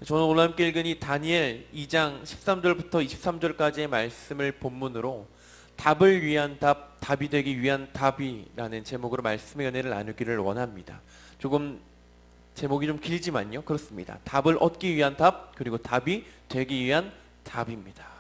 저는 오늘 함께 읽은 이 다니엘 2장 13절부터 23절까지의 말씀을 본문으로 답을 위한 답, 답이 되기 위한 답이라는 제목으로 말씀의 은혜를 나누기를 원합니다. 조금 제목이 좀 길지만요, 그렇습니다. 답을 얻기 위한 답, 그리고 답이 되기 위한 답입니다.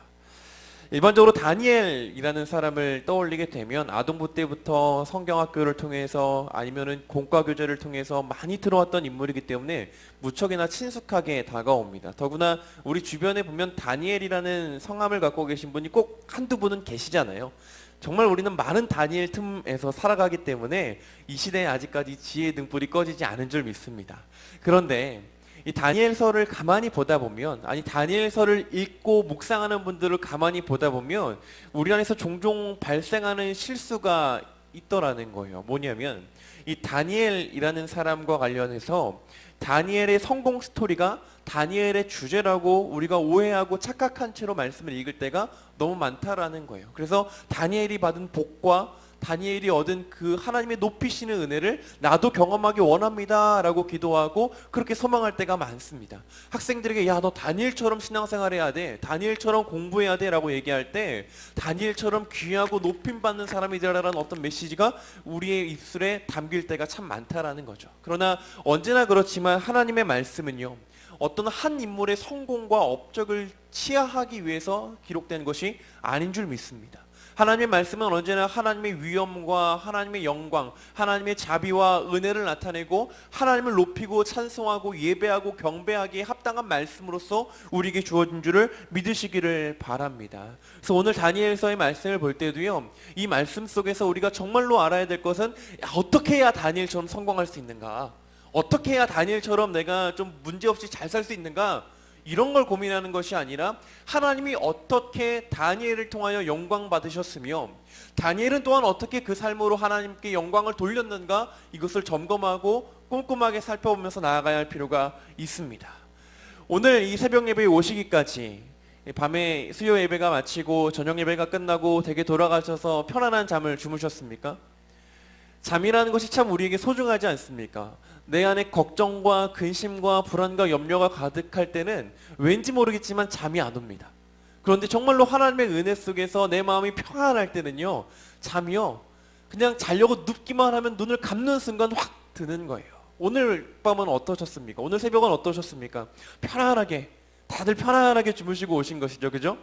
일반적으로 다니엘이라는 사람을 떠올리게 되면 아동부 때부터 성경학교를 통해서 아니면은 공과교재를 통해서 많이 들어왔던 인물이기 때문에 무척이나 친숙하게 다가옵니다. 더구나 우리 주변에 보면 다니엘이라는 성함을 갖고 계신 분이 꼭 한두 분은 계시잖아요. 정말 우리는 많은 다니엘 틈에서 살아가기 때문에 이 시대에 아직까지 지혜의 등불이 꺼지지 않은 줄 믿습니다. 그런데 이 다니엘서를 가만히 보다 보면, 아니 다니엘서를 읽고 묵상하는 분들을 가만히 보다 보면 우리 안에서 종종 발생하는 실수가 있더라는 거예요. 뭐냐면 이 다니엘이라는 사람과 관련해서 다니엘의 성공 스토리가 다니엘의 주제라고 우리가 오해하고 착각한 채로 말씀을 읽을 때가 너무 많다라는 거예요. 그래서 다니엘이 받은 복과 다니엘이 얻은 그 하나님의 높이시는 은혜를 나도 경험하기 원합니다 라고 기도하고 그렇게 소망할 때가 많습니다. 학생들에게 야, 너 다니엘처럼 신앙생활 해야 돼, 다니엘처럼 공부해야 돼 라고 얘기할 때 다니엘처럼 귀하고 높임받는 사람이 되라라는 어떤 메시지가 우리의 입술에 담길 때가 참 많다라는 거죠. 그러나 언제나 그렇지만 하나님의 말씀은요, 어떤 한 인물의 성공과 업적을 치하하기 위해서 기록된 것이 아닌 줄 믿습니다. 하나님의 말씀은 언제나 하나님의 위엄과 하나님의 영광, 하나님의 자비와 은혜를 나타내고 하나님을 높이고 찬송하고 예배하고 경배하기에 합당한 말씀으로서 우리에게 주어진 줄을 믿으시기를 바랍니다. 그래서 오늘 다니엘서의 말씀을 볼 때도요, 이 말씀 속에서 우리가 정말로 알아야 될 것은 어떻게 해야 다니엘처럼 성공할 수 있는가, 어떻게 해야 다니엘처럼 내가 좀 문제없이 잘 살 수 있는가, 이런 걸 고민하는 것이 아니라 하나님이 어떻게 다니엘을 통하여 영광 받으셨으며 다니엘은 또한 어떻게 그 삶으로 하나님께 영광을 돌렸는가, 이것을 점검하고 꼼꼼하게 살펴보면서 나아가야 할 필요가 있습니다. 오늘 이 새벽 예배에 오시기까지 밤에 수요 예배가 마치고 저녁 예배가 끝나고 댁에 돌아가셔서 편안한 잠을 주무셨습니까? 잠이라는 것이 참 우리에게 소중하지 않습니까? 내 안에 걱정과 근심과 불안과 염려가 가득할 때는 왠지 모르겠지만 잠이 안 옵니다. 그런데 정말로 하나님의 은혜 속에서 내 마음이 평안할 때는요, 잠이요, 그냥 자려고 눕기만 하면 눈을 감는 순간 확 드는 거예요. 오늘 밤은 어떠셨습니까? 오늘 새벽은 어떠셨습니까? 편안하게, 다들 편안하게 주무시고 오신 것이죠, 그죠?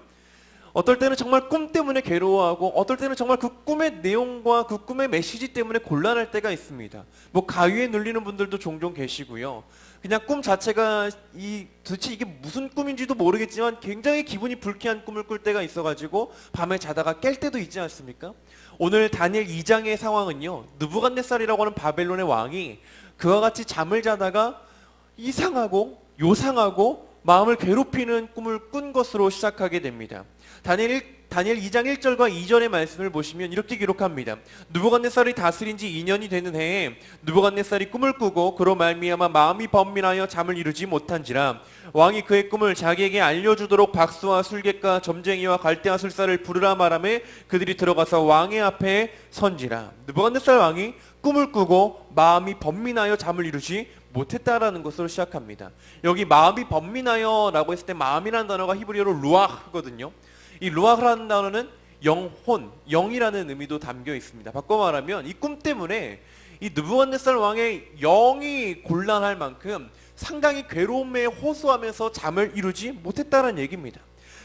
어떨 때는 정말 꿈 때문에 괴로워하고 어떨 때는 정말 그 꿈의 내용과 그 꿈의 메시지 때문에 곤란할 때가 있습니다. 뭐 가위에 눌리는 분들도 종종 계시고요. 그냥 꿈 자체가 도대체 이게 무슨 꿈인지도 모르겠지만 굉장히 기분이 불쾌한 꿈을 꿀 때가 있어가지고 밤에 자다가 깰 때도 있지 않습니까? 오늘 다니엘 2장의 상황은요, 느부갓네살이라고 하는 바벨론의 왕이 그와 같이 잠을 자다가 이상하고 요상하고 마음을 괴롭히는 꿈을 꾼 것으로 시작하게 됩니다. 다니엘 2장 1절과 2절의 말씀을 보시면 이렇게 기록합니다. 느부갓네살이 다스린 지 2년이 되는 해에 느부갓네살이 꿈을 꾸고 그로 말미암아 마음이 번민하여 잠을 이루지 못한지라 왕이 그의 꿈을 자기에게 알려주도록 박수와 술객과 점쟁이와 갈대아술사를 부르라 말하매 그들이 들어가서 왕의 앞에 선지라. 느부갓네살 왕이 꿈을 꾸고 마음이 번민하여 잠을 이루지 못했다라는 것으로 시작합니다. 여기 마음이 번민하여 라고 했을 때 마음이라는 단어가 히브리어로 루아흐거든요. 이 루아흐라는 단어는 영혼, 영이라는 의미도 담겨 있습니다. 바꿔 말하면 이 꿈 때문에 이 느부갓네살 왕의 영이 곤란할 만큼 상당히 괴로움에 호소하면서 잠을 이루지 못했다는 얘기입니다.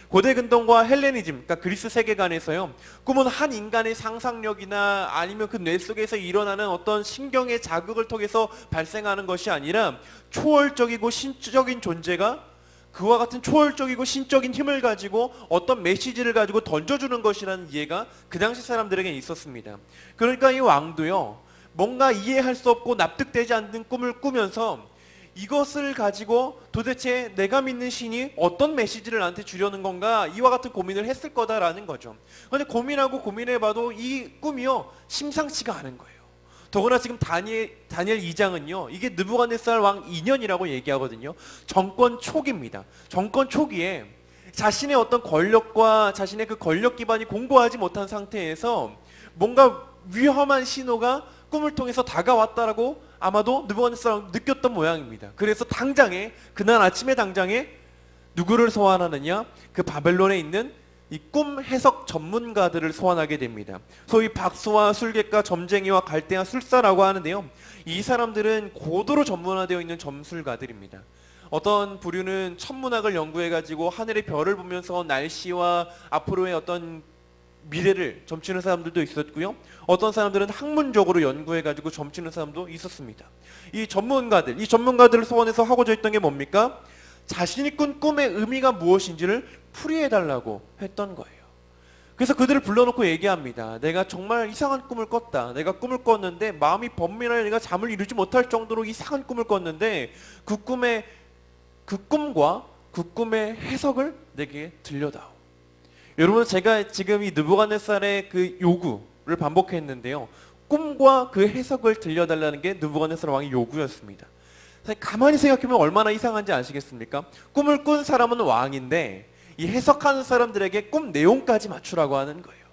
고대 근동과 헬레니즘, 그러니까 그리스 세계관에서요, 꿈은 한 인간의 상상력이나 아니면 그 뇌 속에서 일어나는 어떤 신경의 자극을 통해서 발생하는 것이 아니라 초월적이고 신적인 존재가 그와 같은 초월적이고 신적인 힘을 가지고 어떤 메시지를 가지고 던져주는 것이라는 이해가 그 당시 사람들에게 있었습니다. 그러니까 이 왕도요, 뭔가 이해할 수 없고 납득되지 않는 꿈을 꾸면서 이것을 가지고 도대체 내가 믿는 신이 어떤 메시지를 나한테 주려는 건가, 이와 같은 고민을 했을 거다라는 거죠. 그런데 고민하고 고민해봐도 이 꿈이요, 심상치가 않은 거예요. 더구나 지금 다니엘 2장은요, 이게 느부갓네살 왕 2년이라고 얘기하거든요. 정권 초기입니다. 정권 초기에 자신의 어떤 권력과 자신의 그 권력 기반이 공고하지 못한 상태에서 뭔가 위험한 신호가 꿈을 통해서 다가왔다라고 아마도 느부갓네살은 느꼈던 모양입니다. 그래서 당장에 그날 아침에 당장에 누구를 소환하느냐? 그 바벨론에 있는 이 꿈 해석 전문가들을 소환하게 됩니다. 소위 박수와 술객과 점쟁이와 갈대와 술사라고 하는데요. 이 사람들은 고도로 전문화되어 있는 점술가들입니다. 어떤 부류는 천문학을 연구해가지고 하늘의 별을 보면서 날씨와 앞으로의 어떤 미래를 점치는 사람들도 있었고요. 어떤 사람들은 학문적으로 연구해가지고 점치는 사람도 있었습니다. 이 전문가들을 소환해서 하고자 했던 게 뭡니까? 자신이 꾼 꿈의 의미가 무엇인지를 풀이해달라고 했던 거예요. 그래서 그들을 불러놓고 얘기합니다. 내가 정말 이상한 꿈을 꿨다. 내가 꿈을 꿨는데 마음이 번민하여 내가 잠을 이루지 못할 정도로 이상한 꿈을 꿨는데 그 꿈과 그 꿈의 해석을 내게 들려다오. 여러분, 제가 지금 이 느부갓네살의 그 요구를 반복했는데요. 꿈과 그 해석을 들려달라는 게 느부갓네살 왕의 요구였습니다. 가만히 생각해보면 얼마나 이상한지 아시겠습니까? 꿈을 꾼 사람은 왕인데 이 해석하는 사람들에게 꿈 내용까지 맞추라고 하는 거예요.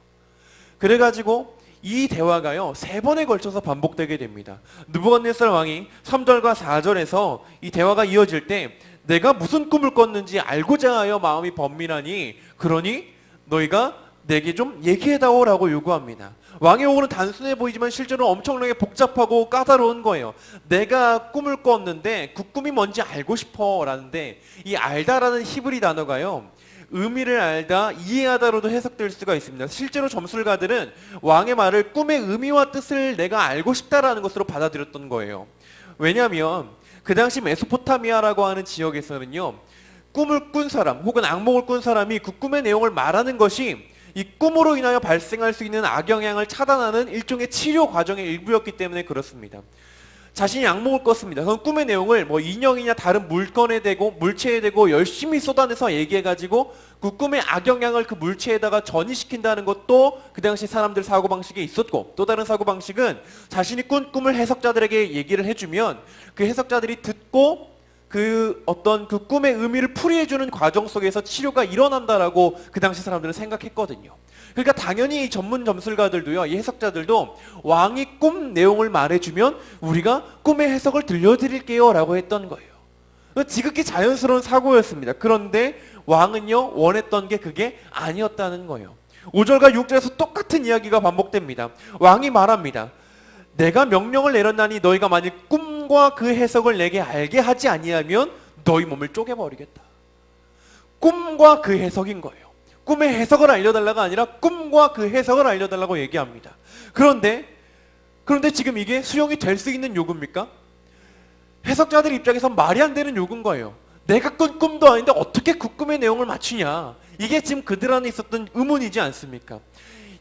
그래가지고 이 대화가요 3번에 걸쳐서 반복되게 됩니다. 느부갓네살 왕이 3절과 4절에서 이 대화가 이어질 때 내가 무슨 꿈을 꿨는지 알고자 하여 마음이 번민하니 그러니 너희가 내게 좀 얘기해다오라고 요구합니다. 왕의 요구는 단순해 보이지만 실제로 엄청나게 복잡하고 까다로운 거예요. 내가 꿈을 꿨는데 그 꿈이 뭔지 알고 싶어 라는데 이 알다라는 히브리 단어가요 의미를 알다, 이해하다로도 해석될 수가 있습니다. 실제로 점술가들은 왕의 말을 꿈의 의미와 뜻을 내가 알고 싶다라는 것으로 받아들였던 거예요. 왜냐하면 그 당시 메소포타미아라고 하는 지역에서는요 꿈을 꾼 사람 혹은 악몽을 꾼 사람이 그 꿈의 내용을 말하는 것이 이 꿈으로 인하여 발생할 수 있는 악영향을 차단하는 일종의 치료 과정의 일부였기 때문에 그렇습니다. 자신이 악몽을 꿨습니다. 그럼 꿈의 내용을 뭐 인형이냐 다른 물건에 대고 물체에 대고 열심히 쏟아내서 얘기해가지고 그 꿈의 악영향을 그 물체에다가 전이시킨다는 것도 그 당시 사람들 사고방식에 있었고, 또 다른 사고방식은 자신이 꾼 꿈을 해석자들에게 얘기를 해주면 그 해석자들이 듣고 그 어떤 그 꿈의 의미를 풀이해주는 과정 속에서 치료가 일어난다라고 그 당시 사람들은 생각했거든요. 그러니까 당연히 이 전문 점술가들도요, 이 해석자들도 왕이 꿈 내용을 말해주면 우리가 꿈의 해석을 들려드릴게요 라고 했던 거예요. 지극히 자연스러운 사고였습니다. 그런데 왕은요 원했던 게 그게 아니었다는 거예요. 5절과 6절에서 똑같은 이야기가 반복됩니다. 왕이 말합니다. 내가 명령을 내렸나니 너희가 만일 꿈과 그 해석을 내게 알게 하지 아니하면 너희 몸을 쪼개버리겠다. 꿈과 그 해석인 거예요. 꿈의 해석을 알려달라가 아니라 꿈과 그 해석을 알려달라고 얘기합니다. 그런데 지금 이게 수용이 될 수 있는 요구입니까? 해석자들 입장에서 말이 안 되는 요구인 거예요. 내가 꾼 꿈도 아닌데 어떻게 그 꿈의 내용을 맞추냐. 이게 지금 그들 안에 있었던 의문이지 않습니까?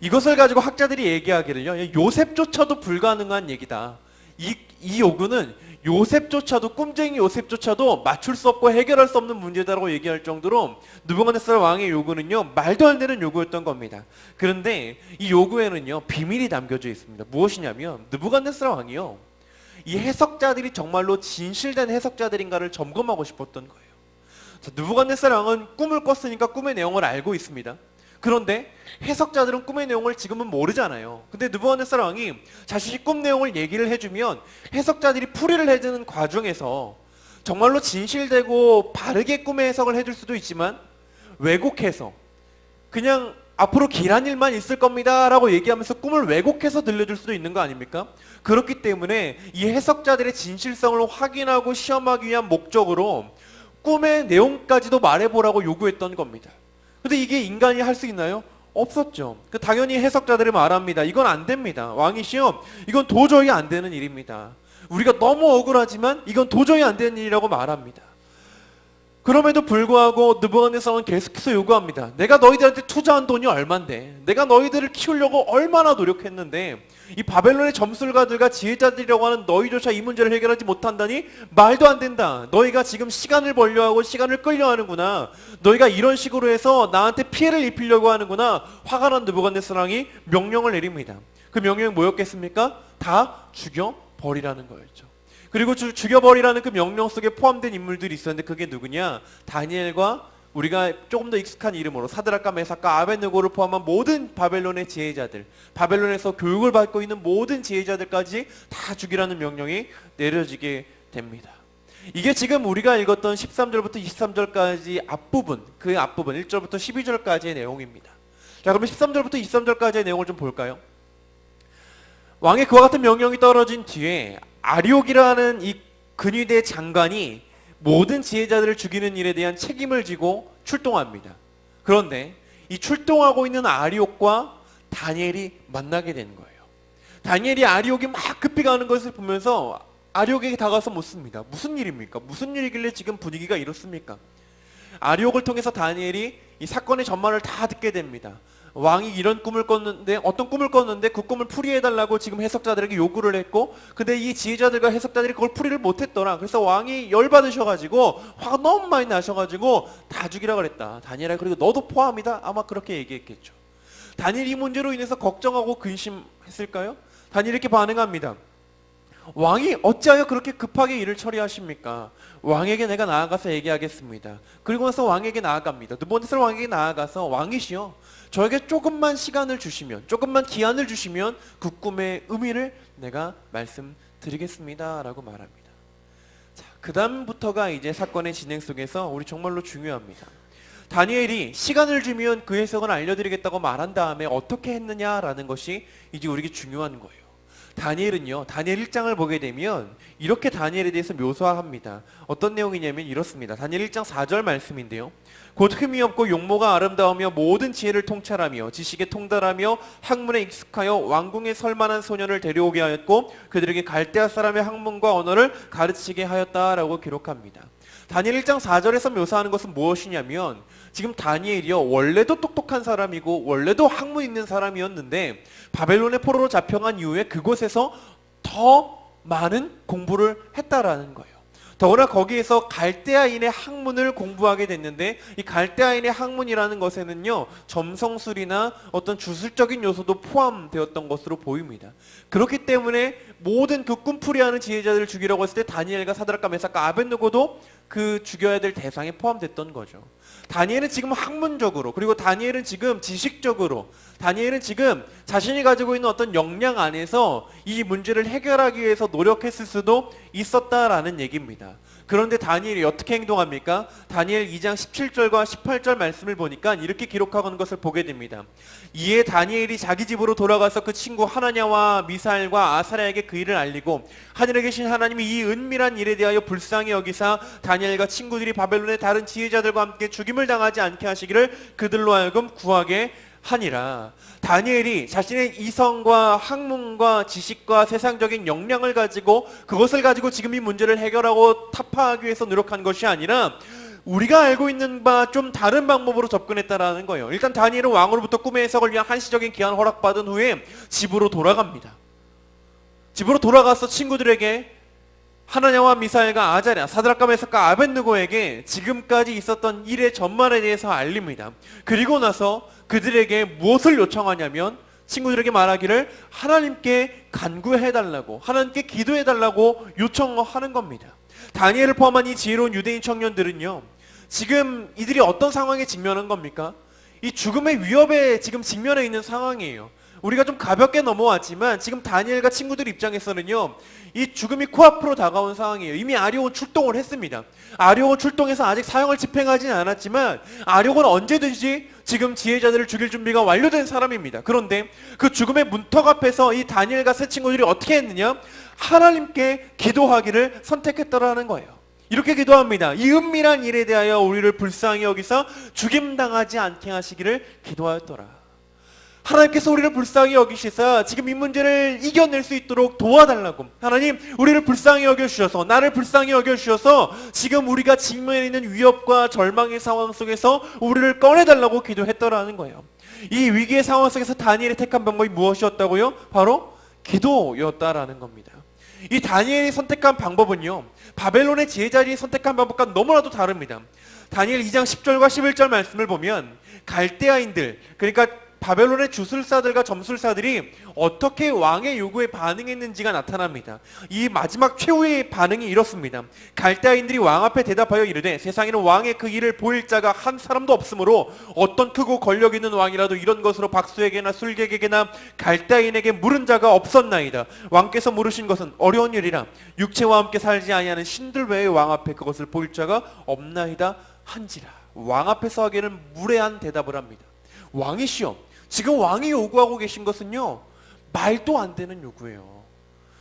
이것을 가지고 학자들이 얘기하기를요, 요셉조차도 불가능한 얘기다. 이 요구는 요셉조차도, 꿈쟁이 요셉조차도 맞출 수 없고 해결할 수 없는 문제다라고 얘기할 정도로 느부갓네살 왕의 요구는요 말도 안 되는 요구였던 겁니다. 그런데 이 요구에는요 비밀이 담겨져 있습니다. 무엇이냐면 느부갓네살 왕이요 이 해석자들이 정말로 진실된 해석자들인가를 점검하고 싶었던 거예요. 자, 느부갓네살 왕은 꿈을 꿨으니까 꿈의 내용을 알고 있습니다. 그런데 해석자들은 꿈의 내용을 지금은 모르잖아요. 근데 느부갓네살 왕이 자신이 꿈 내용을 얘기를 해주면 해석자들이 풀이를 해주는 과정에서 정말로 진실되고 바르게 꿈의 해석을 해줄 수도 있지만 왜곡해서 그냥 앞으로 길한 일만 있을 겁니다 라고 얘기하면서 꿈을 왜곡해서 들려줄 수도 있는 거 아닙니까? 그렇기 때문에 이 해석자들의 진실성을 확인하고 시험하기 위한 목적으로 꿈의 내용까지도 말해보라고 요구했던 겁니다. 근데 이게 인간이 할 수 있나요? 없었죠. 당연히 해석자들이 말합니다. 이건 안 됩니다. 왕이시여, 이건 도저히 안 되는 일입니다. 우리가 너무 억울하지만 이건 도저히 안 되는 일이라고 말합니다. 그럼에도 불구하고 느부갓네살은 계속해서 요구합니다. 내가 너희들한테 투자한 돈이 얼만데, 내가 너희들을 키우려고 얼마나 노력했는데 이 바벨론의 점술가들과 지혜자들이라고 하는 너희조차 이 문제를 해결하지 못한다니 말도 안 된다. 너희가 지금 시간을 벌려 하고 시간을 끌려 하는구나. 너희가 이런 식으로 해서 나한테 피해를 입히려고 하는구나. 화가 난 느부갓네살 왕이 명령을 내립니다. 그 명령이 뭐였겠습니까? 다 죽여버리라는 거였죠. 그리고 죽여버리라는 그 명령 속에 포함된 인물들이 있었는데 그게 누구냐? 다니엘과 우리가 조금 더 익숙한 이름으로 사드락과 메삭과 아벳느고를 포함한 모든 바벨론의 지혜자들, 바벨론에서 교육을 받고 있는 모든 지혜자들까지 다 죽이라는 명령이 내려지게 됩니다. 이게 지금 우리가 읽었던 13절부터 23절까지 앞부분, 그 앞부분 1절부터 12절까지의 내용입니다. 자, 그러면 13절부터 23절까지의 내용을 좀 볼까요? 왕의 그와 같은 명령이 떨어진 뒤에 아리옥이라는 이 근위대 장관이 모든 지혜자들을 죽이는 일에 대한 책임을 지고 출동합니다. 그런데 이 출동하고 있는 아리옥과 다니엘이 만나게 되는 거예요. 다니엘이 아리옥이 막 급히 가는 것을 보면서 아리옥에게 다가서 묻습니다. 무슨 일입니까? 무슨 일이길래 지금 분위기가 이렇습니까? 아리옥을 통해서 다니엘이 이 사건의 전말을 다 듣게 됩니다. 왕이 이런 꿈을 꿨는데, 어떤 꿈을 꿨는데 그 꿈을 풀이해달라고 지금 해석자들에게 요구를 했고, 근데 이 지혜자들과 해석자들이 그걸 풀이를 못했더라. 그래서 왕이 열받으셔가지고 화가 너무 많이 나셔가지고 다 죽이라 그랬다. 다니엘아, 그리고 너도 포함이다. 아마 그렇게 얘기했겠죠. 다니엘이 이 문제로 인해서 걱정하고 근심했을까요? 다니엘이 이렇게 반응합니다. 왕이 어찌하여 그렇게 급하게 일을 처리하십니까? 왕에게 내가 나아가서 얘기하겠습니다. 그리고 나서 왕에게 나아갑니다. 느부갓네살 왕에게 나아가서 왕이시여, 저에게 조금만 시간을 주시면, 조금만 기한을 주시면 그 꿈의 의미를 내가 말씀드리겠습니다 라고 말합니다. 자, 그 다음부터가 이제 사건의 진행 속에서 우리 정말로 중요합니다. 다니엘이 시간을 주면 그 해석을 알려드리겠다고 말한 다음에 어떻게 했느냐라는 것이 이제 우리에게 중요한 거예요. 다니엘은요, 다니엘 1장을 보게 되면 이렇게 다니엘에 대해서 묘사합니다. 어떤 내용이냐면 이렇습니다. 다니엘 1장 4절 말씀인데요. 곧 흠이 없고 용모가 아름다우며 모든 지혜를 통찰하며 지식에 통달하며 학문에 익숙하여 왕궁에 설만한 소년을 데려오게 하였고 그들에게 갈대아 사람의 학문과 언어를 가르치게 하였다라고 기록합니다. 다니엘 1장 4절에서 묘사하는 것은 무엇이냐면, 지금 다니엘이요, 원래도 똑똑한 사람이고 원래도 학문 있는 사람이었는데 바벨론의 포로로 잡혀간 이후에 그곳에서 더 많은 공부를 했다라는 거예요. 더구나 거기에서 갈대아인의 학문을 공부하게 됐는데, 이 갈대아인의 학문이라는 것에는요, 점성술이나 어떤 주술적인 요소도 포함되었던 것으로 보입니다. 그렇기 때문에 모든 그 꿈풀이하는 지혜자들을 죽이려고 했을 때 다니엘과 사드락과 메삭과 아벳느고도 그 죽여야 될 대상에 포함됐던 거죠. 다니엘은 지금 학문적으로, 그리고 다니엘은 지금 지식적으로, 다니엘은 지금 자신이 가지고 있는 어떤 역량 안에서 이 문제를 해결하기 위해서 노력했을 수도 있었다라는 얘기입니다. 그런데 다니엘이 어떻게 행동합니까? 다니엘 2장 17절과 18절 말씀을 보니까 이렇게 기록하는 것을 보게 됩니다. 이에 다니엘이 자기 집으로 돌아가서 그 친구 하나냐와 미사엘과 아사랴에게 그 일을 알리고 하늘에 계신 하나님이 이 은밀한 일에 대하여 불쌍히 여기사 다니엘과 친구들이 바벨론의 다른 지혜자들과 함께 죽임을 당하지 않게 하시기를 그들로 하여금 구하게 하니라. 다니엘이 자신의 이성과 학문과 지식과 세상적인 역량을 가지고 그것을 가지고 지금 이 문제를 해결하고 타파하기 위해서 노력한 것이 아니라 우리가 알고 있는 바 좀 다른 방법으로 접근했다라는 거예요. 일단 다니엘은 왕으로부터 꿈의 해석을 위한 한시적인 기한 허락받은 후에 집으로 돌아갑니다. 집으로 돌아가서 친구들에게 하나냐와 미사엘과 아자랴, 사드락과 메삭과 아벳느고에게 지금까지 있었던 일의 전말에 대해서 알립니다. 그리고 나서 그들에게 무엇을 요청하냐면 친구들에게 말하기를 하나님께 간구해달라고, 하나님께 기도해달라고 요청하는 겁니다. 다니엘을 포함한 이 지혜로운 유대인 청년들은요, 지금 이들이 어떤 상황에 직면한 겁니까? 이 죽음의 위협에 지금 직면해 있는 상황이에요. 우리가 좀 가볍게 넘어왔지만 지금 다니엘과 친구들 입장에서는요, 이 죽음이 코앞으로 다가온 상황이에요. 이미 아리옥은 출동을 했습니다. 아리옥은 출동해서 아직 사형을 집행하지는 않았지만 아리옥은 언제든지 지금 지혜자들을 죽일 준비가 완료된 사람입니다. 그런데 그 죽음의 문턱 앞에서 이 다니엘과 세 친구들이 어떻게 했느냐? 하나님께 기도하기를 선택했더라는 거예요. 이렇게 기도합니다. 이 은밀한 일에 대하여 우리를 불쌍히 여기서 죽임당하지 않게 하시기를 기도하였더라. 하나님께서 우리를 불쌍히 여기시사 지금 이 문제를 이겨낼 수 있도록 도와달라고, 하나님 우리를 불쌍히 여겨주셔서, 나를 불쌍히 여겨주셔서 지금 우리가 직면해 있는 위협과 절망의 상황 속에서 우리를 꺼내달라고 기도했더라는 거예요. 이 위기의 상황 속에서 다니엘이 택한 방법이 무엇이었다고요? 바로 기도였다라는 겁니다. 이 다니엘이 선택한 방법은요, 바벨론의 지혜자들이 선택한 방법과 너무나도 다릅니다. 다니엘 2장 10절과 11절 말씀을 보면 갈대아인들, 그러니까 바벨론의 주술사들과 점술사들이 어떻게 왕의 요구에 반응했는지가 나타납니다. 이 마지막 최후의 반응이 이렇습니다. 갈대아인들이 왕 앞에 대답하여 이르되 세상에는 왕의 그 일을 보일 자가 한 사람도 없으므로 어떤 크고 권력 있는 왕이라도 이런 것으로 박수에게나 술객에게나 갈대아인에게 물은 자가 없었나이다. 왕께서 물으신 것은 어려운 일이라 육체와 함께 살지 아니하는 신들 외의 왕 앞에 그것을 보일 자가 없나이다 한지라. 왕 앞에서 하기에는 무례한 대답을 합니다. 왕이시여, 지금 왕이 요구하고 계신 것은요, 말도 안 되는 요구예요.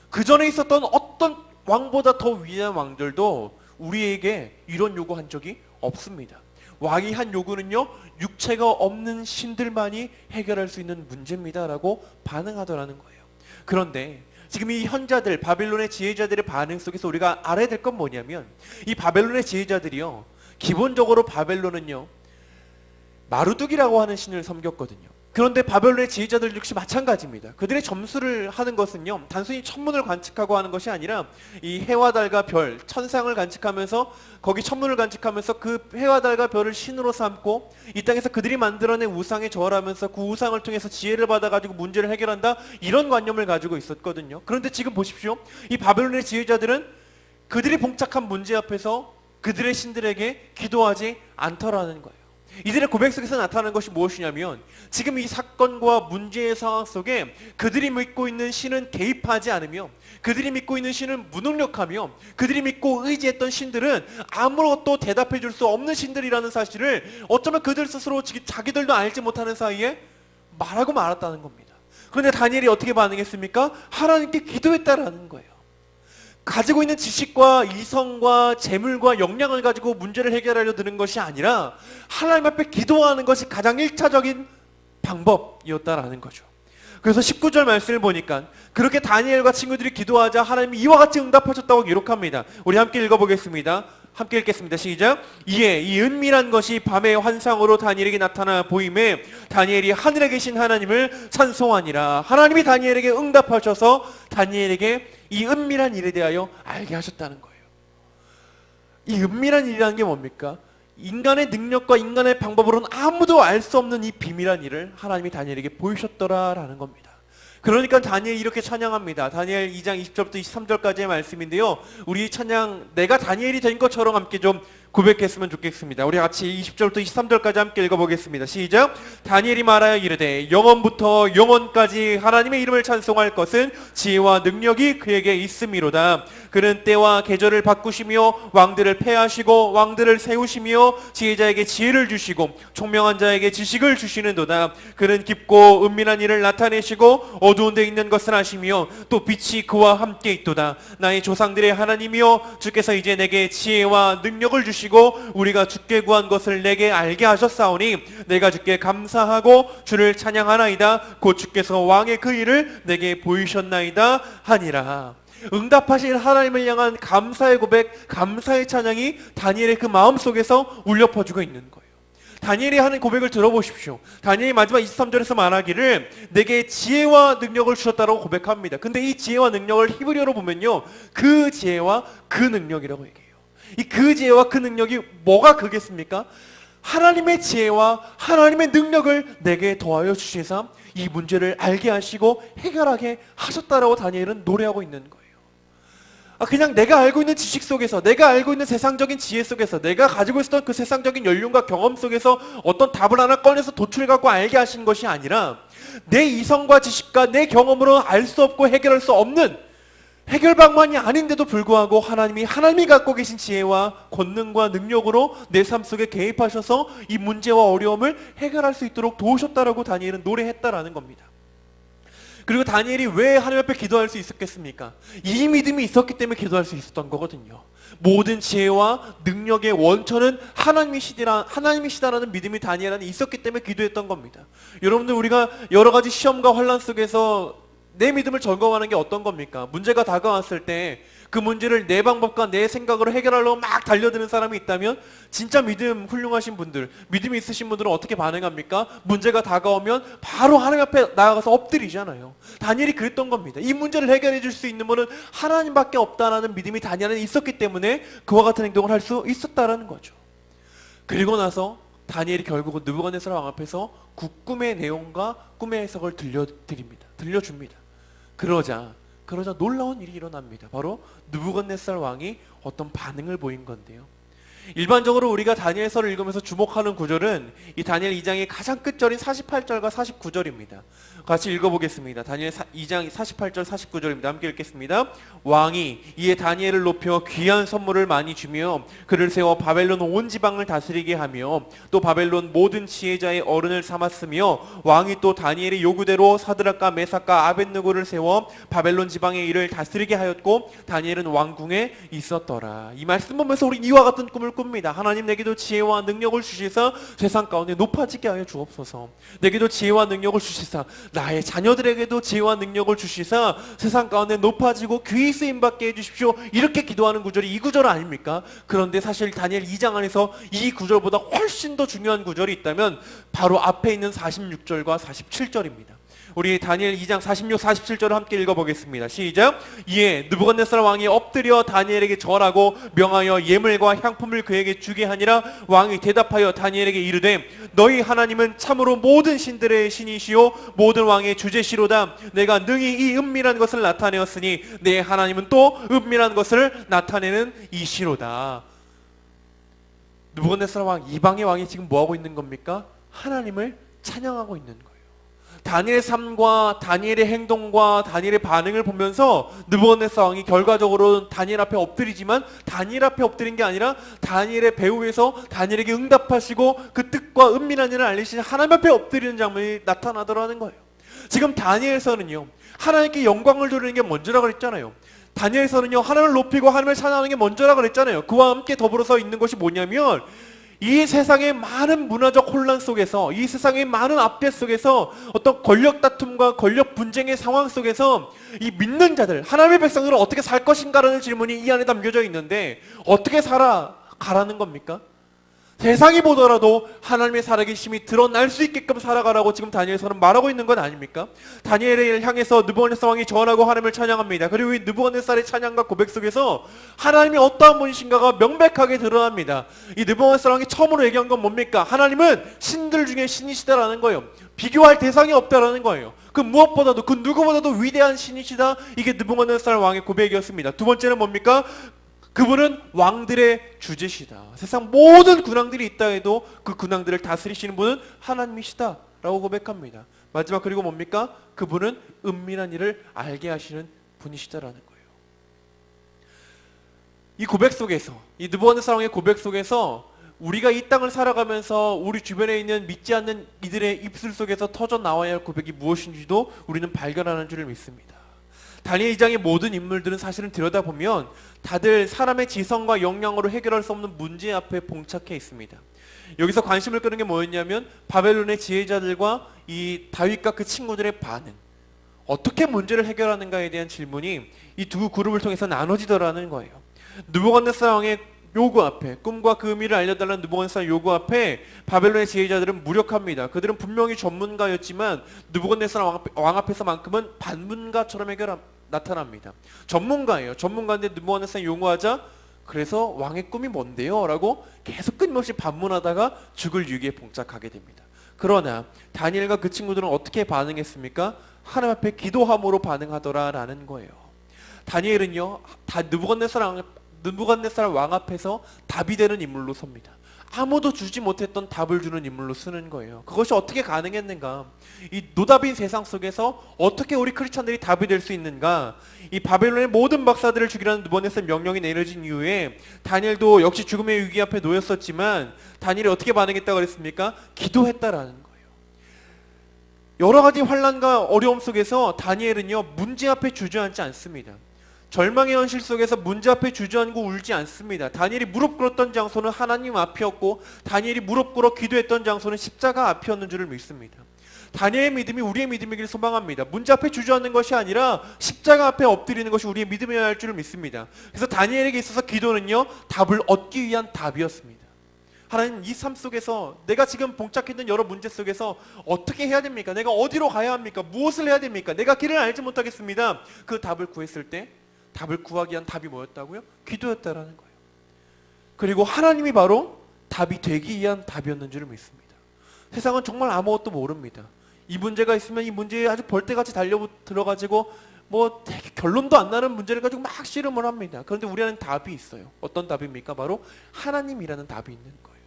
그 전에 있었던 어떤 왕보다 더 위대한 왕들도 우리에게 이런 요구한 적이 없습니다. 왕이 한 요구는요, 육체가 없는 신들만이 해결할 수 있는 문제입니다 라고 반응하더라는 거예요. 그런데 지금 이 현자들, 바벨론의 지혜자들의 반응 속에서 우리가 알아야 될 건 뭐냐면, 이 바벨론의 지혜자들이요, 기본적으로 바벨론은요, 마루둑이라고 하는 신을 섬겼거든요. 그런데 바벨론의 지혜자들 역시 마찬가지입니다. 그들의 점수를 하는 것은요, 단순히 천문을 관측하고 하는 것이 아니라 이 해와 달과 별, 천상을 관측하면서 거기 천문을 관측하면서 그 해와 달과 별을 신으로 삼고 이 땅에서 그들이 만들어낸 우상에 절하면서 그 우상을 통해서 지혜를 받아가지고 문제를 해결한다, 이런 관념을 가지고 있었거든요. 그런데 지금 보십시오. 이 바벨론의 지혜자들은 그들이 봉착한 문제 앞에서 그들의 신들에게 기도하지 않더라는 거예요. 이들의 고백 속에서 나타나는 것이 무엇이냐면, 지금 이 사건과 문제의 상황 속에 그들이 믿고 있는 신은 개입하지 않으며, 그들이 믿고 있는 신은 무능력하며, 그들이 믿고 의지했던 신들은 아무것도 대답해 줄 수 없는 신들이라는 사실을 어쩌면 그들 스스로 자기들도 알지 못하는 사이에 말하고 말았다는 겁니다. 그런데 다니엘이 어떻게 반응했습니까? 하나님께 기도했다라는 거예요. 가지고 있는 지식과 이성과 재물과 역량을 가지고 문제를 해결하려 드는 것이 아니라 하나님 앞에 기도하는 것이 가장 1차적인 방법이었다라는 거죠. 그래서 19절 말씀을 보니까 그렇게 다니엘과 친구들이 기도하자 하나님이 이와 같이 응답하셨다고 기록합니다. 우리 함께 읽어보겠습니다. 함께 읽겠습니다. 시작. 이에 이 은밀한 것이 밤의 환상으로 다니엘에게 나타나 보임에 다니엘이 하늘에 계신 하나님을 찬송하니라. 하나님이 다니엘에게 응답하셔서 다니엘에게 이 은밀한 일에 대하여 알게 하셨다는 거예요. 이 은밀한 일이라는 게 뭡니까? 인간의 능력과 인간의 방법으로는 아무도 알 수 없는 이 비밀한 일을 하나님이 다니엘에게 보이셨더라라는 겁니다. 그러니까 다니엘이 이렇게 찬양합니다. 다니엘 2장 20절부터 23절까지의 말씀인데요, 우리 찬양 내가 다니엘이 된 것처럼 함께 좀 고백했으면 좋겠습니다. 우리 같이 20절부터 23절까지 함께 읽어보겠습니다. 시작. 다니엘이 말하여 이르되 영원부터 영원까지 하나님의 이름을 찬송할 것은 지혜와 능력이 그에게 있음이로다. 그는 때와 계절을 바꾸시며 왕들을 패하시고 왕들을 세우시며 지혜자에게 지혜를 주시고 총명한 자에게 지식을 주시는도다. 그는 깊고 은밀한 일을 나타내시고 어두운 데 있는 것을 아시며 또 빛이 그와 함께 있도다. 나의 조상들의 하나님이여 주께서 이제 내게 지혜와 능력을 주시고 우리가 주께 구한 것을 내게 알게 하셨사오니 내가 주께 감사하고 주를 찬양하나이다. 곧 주께서 왕의 그 일을 내게 보이셨나이다 하니라. 응답하신 하나님을 향한 감사의 고백, 감사의 찬양이 다니엘의 그 마음속에서 울려 퍼지고 있는 거예요. 다니엘이 하는 고백을 들어보십시오. 다니엘이 마지막 23절에서 말하기를 내게 지혜와 능력을 주셨다라고 고백합니다. 근데 이 지혜와 능력을 히브리어로 보면요, 그 지혜와 그 능력이라고 얘기해요. 이 그 지혜와 그 능력이 뭐가 그겠습니까? 하나님의 지혜와 하나님의 능력을 내게 더하여 주시사 이 문제를 알게 하시고 해결하게 하셨다라고 다니엘은 노래하고 있는 거예요. 그냥 내가 알고 있는 지식 속에서, 내가 알고 있는 세상적인 지혜 속에서, 내가 가지고 있었던 그 세상적인 연륜과 경험 속에서 어떤 답을 하나 꺼내서 도출해갖고 알게 하신 것이 아니라 내 이성과 지식과 내 경험으로 알 수 없고 해결할 수 없는 해결 방안이 아닌데도 불구하고 하나님이 갖고 계신 지혜와 권능과 능력으로 내 삶 속에 개입하셔서 이 문제와 어려움을 해결할 수 있도록 도우셨다라고 다니엘은 노래했다라는 겁니다. 그리고 다니엘이 왜 하나님 앞에 기도할 수 있었겠습니까? 이 믿음이 있었기 때문에 기도할 수 있었던 거거든요. 모든 지혜와 능력의 원천은 하나님이시다라는 믿음이 다니엘 안에 있었기 때문에 기도했던 겁니다. 여러분들, 우리가 여러 가지 시험과 환난 속에서 내 믿음을 점검하는 게 어떤 겁니까? 문제가 다가왔을 때 그 문제를 내 방법과 내 생각으로 해결하려고 막 달려드는 사람이 있다면 진짜 믿음 훌륭하신 분들, 믿음이 있으신 분들은 어떻게 반응합니까? 문제가 다가오면 바로 하나님 앞에 나아가서 엎드리잖아요. 다니엘이 그랬던 겁니다. 이 문제를 해결해 줄 수 있는 분은 하나님밖에 없다라는 믿음이 다니엘에 있었기 때문에 그와 같은 행동을 할 수 있었다라는 거죠. 그리고 나서 다니엘이 결국은 느부갓네살 왕 앞에서 그 꿈의 내용과 꿈의 해석을 들려줍니다. 그러자 놀라운 일이 일어납니다. 바로 느부갓네살 왕이 어떤 반응을 보인 건데요. 일반적으로 우리가 다니엘서를 읽으면서 주목하는 구절은 이 다니엘 2장의 가장 끝절인 48절과 49절입니다. 같이 읽어보겠습니다. 다니엘 2장 48절 49절입니다. 함께 읽겠습니다. 왕이 이에 다니엘을 높여 귀한 선물을 많이 주며 그를 세워 바벨론 온 지방을 다스리게 하며 또 바벨론 모든 지혜자의 어른을 삼았으며 왕이 또 다니엘의 요구대로 사드락과 메삭과 아벳느고를 세워 바벨론 지방의 일을 다스리게 하였고 다니엘은 왕궁에 있었더라. 이 말씀 보면서 우리 이와 같은 꿈을 꿉니다. 하나님, 내게도 지혜와 능력을 주시사 세상 가운데 높아지게 하여 주옵소서. 내게도 지혜와 능력을 주시사 나의 자녀들에게도 지혜와 능력을 주시사 세상 가운데 높아지고 귀히 쓰임받게 해주십시오. 이렇게 기도하는 구절이 이 구절 아닙니까? 그런데 사실 다니엘 2장 안에서 이 구절보다 훨씬 더 중요한 구절이 있다면 바로 앞에 있는 46절과 47절입니다. 우리 다니엘 2장 46, 47절을 함께 읽어보겠습니다. 시작. 이에 느부갓네살 왕이 엎드려 다니엘에게 절하고 명하여 예물과 향품을 그에게 주게 하니라. 왕이 대답하여 다니엘에게 이르되 너희 하나님은 참으로 모든 신들의 신이시요 모든 왕의 주제시로다. 내가 능히 이 은밀한 것을 나타내었으니 내 하나님은 또 은밀한 것을 나타내는 이시로다. 느부갓네살 왕, 이방의 왕이 지금 뭐하고 있는 겁니까? 하나님을 찬양하고 있는 거예요. 다니엘의 삶과 다니엘의 행동과 다니엘의 반응을 보면서 느부갓네살 왕이 결과적으로 다니엘 앞에 엎드리지만 다니엘 앞에 엎드린 게 아니라 다니엘의 배후에서 다니엘에게 응답하시고 그 뜻과 은밀한 일을 알리시는 하나님 앞에 엎드리는 장면이 나타나더라는 거예요. 지금 다니엘서는요, 하나님께 영광을 돌리는 게 먼저라고 그랬잖아요. 다니엘서는요, 하나님을 높이고 하나님을 찬양하는 게 먼저라고 그랬잖아요. 그와 함께 더불어서 있는 것이 뭐냐면 이 세상의 많은 문화적 혼란 속에서, 이 세상의 많은 압제 속에서, 어떤 권력 다툼과 권력 분쟁의 상황 속에서 이 믿는 자들, 하나님의 백성들은 어떻게 살 것인가라는 질문이 이 안에 담겨져 있는데 어떻게 살아가라는 겁니까? 세상이 보더라도 하나님의 살아계심이 드러날 수 있게끔 살아가라고 지금 다니엘서는 말하고 있는 건 아닙니까? 다니엘을 향해서 느부갓네살 왕이 전하고 하나님을 찬양합니다. 그리고 이 느부갓네살의 찬양과 고백 속에서 하나님이 어떠한 분이신가가 명백하게 드러납니다. 이 느부갓네살 왕이 처음으로 얘기한 건 뭡니까? 하나님은 신들 중에 신이시다라는 거예요. 비교할 대상이 없다라는 거예요. 그 무엇보다도, 그 누구보다도 위대한 신이시다. 이게 느부갓네살 왕의 고백이었습니다. 두 번째는 뭡니까? 그분은 왕들의 주제시다. 세상 모든 군왕들이 있다 해도 그 군왕들을 다스리시는 분은 하나님이시다 라고 고백합니다. 마지막, 그리고 뭡니까? 그분은 은밀한 일을 알게 하시는 분이시다라는 거예요. 이 고백 속에서, 이 느부갓네살 왕의 고백 속에서 우리가 이 땅을 살아가면서 우리 주변에 있는 믿지 않는 이들의 입술 속에서 터져 나와야 할 고백이 무엇인지도 우리는 발견하는 줄을 믿습니다. 다니엘 2장의 모든 인물들은 사실은 들여다보면 다들 사람의 지성과 역량으로 해결할 수 없는 문제 앞에 봉착해 있습니다. 여기서 관심을 끄는 게 뭐였냐면 바벨론의 지혜자들과 이 다윗과 그 친구들의 반응, 어떻게 문제를 해결하는가에 대한 질문이 이 두 그룹을 통해서 나눠지더라는 거예요. 느부갓네살 왕의 요구 앞에, 꿈과 그 의미를 알려달라는 느부갓네살 요구 앞에 바벨론의 지혜자들은 무력합니다. 그들은 분명히 전문가였지만 느부갓네살 왕 앞에서만큼은 반문가처럼 나타납니다. 전문가예요. 전문가인데 느부갓네살 요구하자 그래서 왕의 꿈이 뭔데요? 라고 계속 끊임없이 반문하다가 죽을 위기에 봉착하게 됩니다. 그러나 다니엘과 그 친구들은 어떻게 반응했습니까? 하나님 앞에 기도함으로 반응하더라라는 거예요. 다니엘은요, 느부갓네살 왕 앞에서 답이 되는 인물로 섭니다. 아무도 주지 못했던 답을 주는 인물로 쓰는 거예요. 그것이 어떻게 가능했는가? 이 노답인 세상 속에서 어떻게 우리 크리스찬들이 답이 될 수 있는가? 이 바벨론의 모든 박사들을 죽이라는 느부갓네살 명령이 내려진 이후에 다니엘도 역시 죽음의 위기 앞에 놓였었지만 다니엘이 어떻게 반응했다고 그랬습니까? 기도했다라는 거예요. 여러 가지 환난과 어려움 속에서 다니엘은요, 문제 앞에 주저앉지 않습니다. 절망의 현실 속에서 문제 앞에 주저앉고 울지 않습니다. 다니엘이 무릎 꿇었던 장소는 하나님 앞이었고 다니엘이 무릎 꿇어 기도했던 장소는 십자가 앞이었는 줄을 믿습니다. 다니엘의 믿음이 우리의 믿음이길 소망합니다. 문제 앞에 주저앉는 것이 아니라 십자가 앞에 엎드리는 것이 우리의 믿음이어야 할 줄을 믿습니다. 그래서 다니엘에게 있어서 기도는요, 답을 얻기 위한 답이었습니다. 하나님, 이 삶 속에서 내가 지금 봉착했던 여러 문제 속에서 어떻게 해야 됩니까? 내가 어디로 가야 합니까? 무엇을 해야 됩니까? 내가 길을 알지 못하겠습니다. 그 답을 구했을 때 답을 구하기 위한 답이 뭐였다고요? 기도였다라는 거예요. 그리고 하나님이 바로 답이 되기 위한 답이었는 줄 믿습니다. 세상은 정말 아무것도 모릅니다. 이 문제가 있으면 이 문제에 아주 벌떼같이 달려들어가지고 뭐 되게 결론도 안 나는 문제를 가지고 막 씨름을 합니다. 그런데 우리는 답이 있어요. 어떤 답입니까? 바로 하나님이라는 답이 있는 거예요.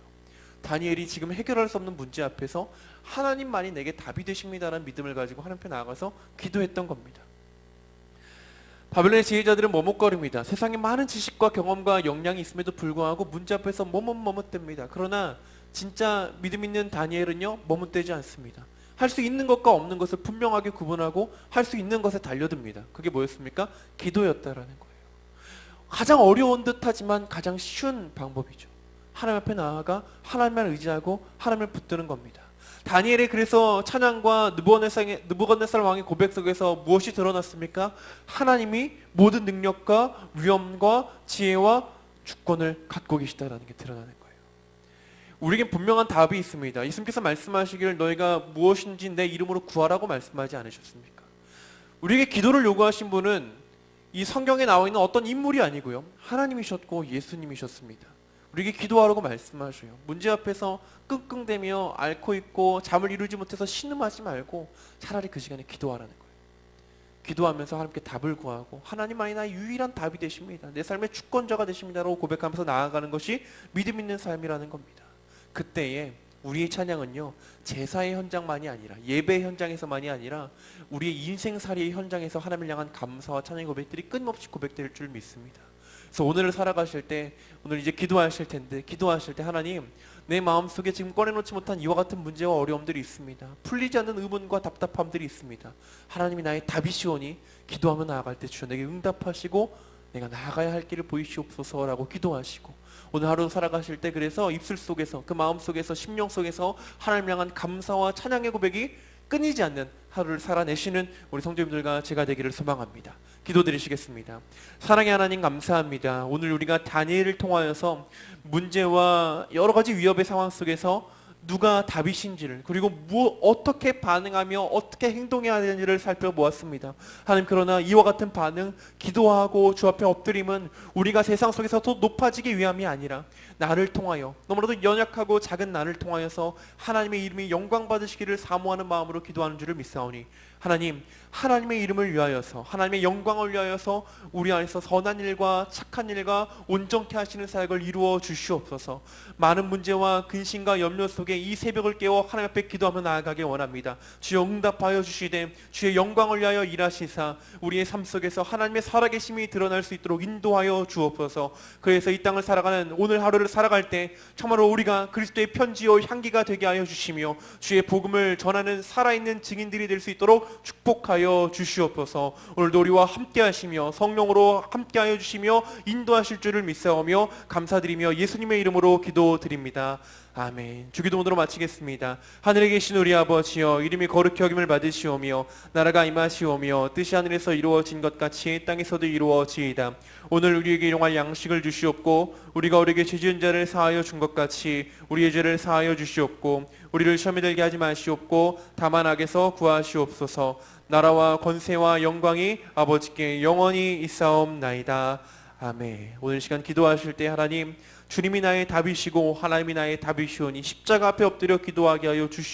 다니엘이 지금 해결할 수 없는 문제 앞에서 하나님만이 내게 답이 되십니다라는 믿음을 가지고 하나님 앞에 나아가서 기도했던 겁니다. 바벨론의 지혜자들은 머뭇거립니다. 세상에 많은 지식과 경험과 역량이 있음에도 불구하고 문제 앞에서 머뭇머뭇댑니다. 그러나 진짜 믿음 있는 다니엘은요, 머뭇대지 않습니다. 할 수 있는 것과 없는 것을 분명하게 구분하고 할 수 있는 것에 달려듭니다. 그게 뭐였습니까? 기도였다라는 거예요. 가장 어려운 듯하지만 가장 쉬운 방법이죠. 하나님 앞에 나아가 하나님만 의지하고 하나님을 붙드는 겁니다. 다니엘의 그래서 찬양과 느부갓네살 왕의 고백 속에서 무엇이 드러났습니까? 하나님이 모든 능력과 위엄과 지혜와 주권을 갖고 계시다라는 게 드러나는 거예요. 우리에겐 분명한 답이 있습니다. 예수님께서 말씀하시기를 너희가 무엇인지 내 이름으로 구하라고 말씀하지 않으셨습니까? 우리에게 기도를 요구하신 분은 이 성경에 나와 있는 어떤 인물이 아니고요, 하나님이셨고 예수님이셨습니다. 우리에게 기도하라고 말씀하셔요. 문제 앞에서 끙끙대며 앓고 있고 잠을 이루지 못해서 신음하지 말고 차라리 그 시간에 기도하라는 거예요. 기도하면서 하나님께 답을 구하고 하나님만이 나의 유일한 답이 되십니다. 내 삶의 주권자가 되십니다라고 고백하면서 나아가는 것이 믿음 있는 삶이라는 겁니다. 그때에 우리의 찬양은요, 제사의 현장만이 아니라 예배의 현장에서만이 아니라 우리의 인생살이의 현장에서 하나님을 향한 감사와 찬양의 고백들이 끊임없이 고백될 줄 믿습니다. 그래서 오늘을 살아가실 때, 오늘 이제 기도하실 텐데, 기도하실 때 하나님, 내 마음속에 지금 꺼내놓지 못한 이와 같은 문제와 어려움들이 있습니다. 풀리지 않는 의문과 답답함들이 있습니다. 하나님이 나의 답이시오니 기도하며 나아갈 때 주여 내게 응답하시고 내가 나아가야 할 길을 보이시옵소서라고 기도하시고, 오늘 하루 살아가실 때 그래서 입술 속에서, 그 마음 속에서, 심령 속에서 하나님 향한 감사와 찬양의 고백이 끊이지 않는 하루를 살아내시는 우리 성도님들과 제가 되기를 소망합니다. 기도드리시겠습니다. 사랑의 하나님 감사합니다. 오늘 우리가 다니엘을 통하여서 문제와 여러 가지 위협의 상황 속에서 누가 답이신지를, 그리고 어떻게 반응하며 어떻게 행동해야 되는지를 살펴보았습니다. 하나님, 그러나 이와 같은 반응, 기도하고 주 앞에 엎드림은 우리가 세상 속에서 더 높아지기 위함이 아니라 나를 통하여, 너무나도 연약하고 작은 나를 통하여서 하나님의 이름이 영광 받으시기를 사모하는 마음으로 기도하는 줄을 믿사오니, 하나님, 하나님의 이름을 위하여서, 하나님의 영광을 위하여서 우리 안에서 선한 일과 착한 일과 온전케 하시는 사역을 이루어 주시옵소서. 많은 문제와 근심과 염려 속에 이 새벽을 깨워 하나님 앞에 기도하며 나아가기 원합니다. 주여 응답하여 주시되 주의 영광을 위하여 일하시사 우리의 삶 속에서 하나님의 살아계심이 드러날 수 있도록 인도하여 주옵소서. 그래서 이 땅을 살아가는 오늘 하루를 살아갈 때 정말로 우리가 그리스도의 편지요 향기가 되게 하여 주시며 주의 복음을 전하는 살아있는 증인들이 될 수 있도록 축복하여 주시옵소서. 오늘도 우리와 함께 하시며 성령으로 함께 하여 주시며 인도하실 줄을 믿사오며 감사드리며 예수님의 이름으로 기도드립니다. 아멘. 주기도문으로 마치겠습니다. 하늘에 계신 우리 아버지여, 이름이 거룩히 여김을 받으시오며 나라가 임하시오며 뜻이 하늘에서 이루어진 것 같이 땅에서도 이루어지이다. 오늘 우리에게 일용할 양식을 주시옵고 우리가 우리에게 죄 지은 자를 사하여 준 것 같이 우리의 죄를 사하여 주시옵고 우리를 시험에 들게 하지 마시옵고 다만 악에서 구하시옵소서. 나라와 권세와 영광이 아버지께 영원히 있사옵나이다. 아멘. 오늘 시간 기도하실 때 하나님, 주님이 나의 답이시고 하나님이 나의 답이시오니 십자가 앞에 엎드려 기도하게 하여 주시옵소서.